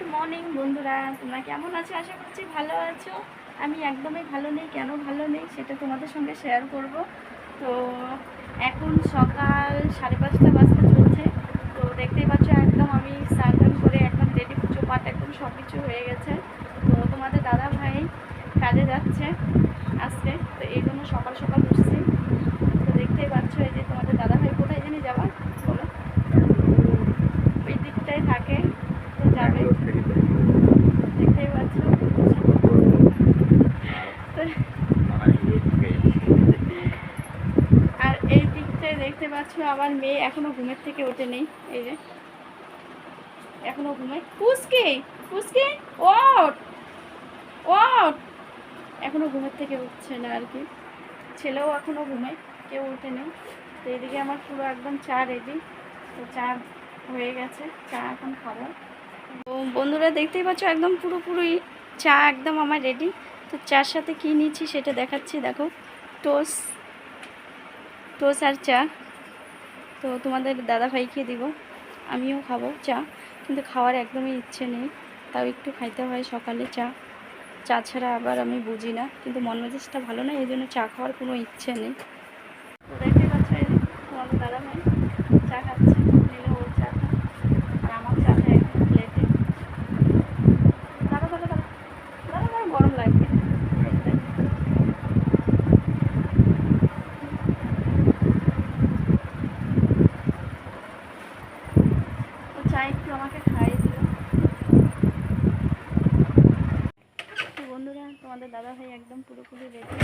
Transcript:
Good morning বন্ধুরা, তোমরা কেমন আছো? আশা করছি ভালো আছো। আমি একদমই ভালো নেই। কেন ভালো নেই সেটা তোমাদের সঙ্গে শেয়ার করব। তো এখন সকাল 5:30 বাজতে চলছে। তো দেখতেই পাচ্ছ একদম আমি স্নান করে একদম রেডি, পুজো পাঠ একদম সব কিছু হয়ে গেছে। তো তোমাদের দাদা ভাই কাজে যাচ্ছে আজকে, তো এই জন্য সকাল সকাল উঠছি। তো দেখতেই পাচ্ছ এই যে তোমাদের দাদা ভাই কোথায় জানি যাওয়া বলো, ওই দিকটাই থাকে, তো যাবে। দেখতেই পাচ্ছ। আর এই দিকটায় দেখতে পাচ্ছ আমার মেয়ে এখনো ঘুমের থেকে ওঠে নেই। এই যে এখনো ঘুমায়। পুচকে পুচকে ওঠ ওঠ, এখনো ঘুমের থেকে উঠছে না আর কি। ছেলেও এখনো ঘুমায়, কেউ উঠে নেই। তো এদিকে আমার পুরো একদম চা রেডি। তো চা হয়ে গেছে, চা এখন খাবো। তো বন্ধুরা দেখতেই পাচ্ছ একদম পুরোপুরি চা একদম আমার রেডি। তো চার সাথে কী নিচ্ছি সেটা দেখাচ্ছি। দেখো, টোস্ট টোস্ট আর চা। তো তোমাদের দাদাভাইকে দিব, আমিও খাবো চা, কিন্তু খাওয়ার একদমই ইচ্ছে নেই। তাও একটু খাইতে হয় সকালে চা। চা ছাড়া আবার আমি বুঝি না, কিন্তু মন মেজাজটা ভালো না, এই জন্য চা খাওয়ার কোনো ইচ্ছে নেই। তো দেখতে পাচ্ছ এই যে তোমাদের দাদাভাই চা খাচ্ছে, নিলে ওর চাটা আর আমার চাটা একদম প্লেটে। দাদা দাদা দাদা দাদা দাদা গরম লাগবে। তো চা একটু আমাকে খাইয়ে দিল। তো বন্ধুরা তোমাদের দাদাভাই একদম পুরোপুরি রেডি।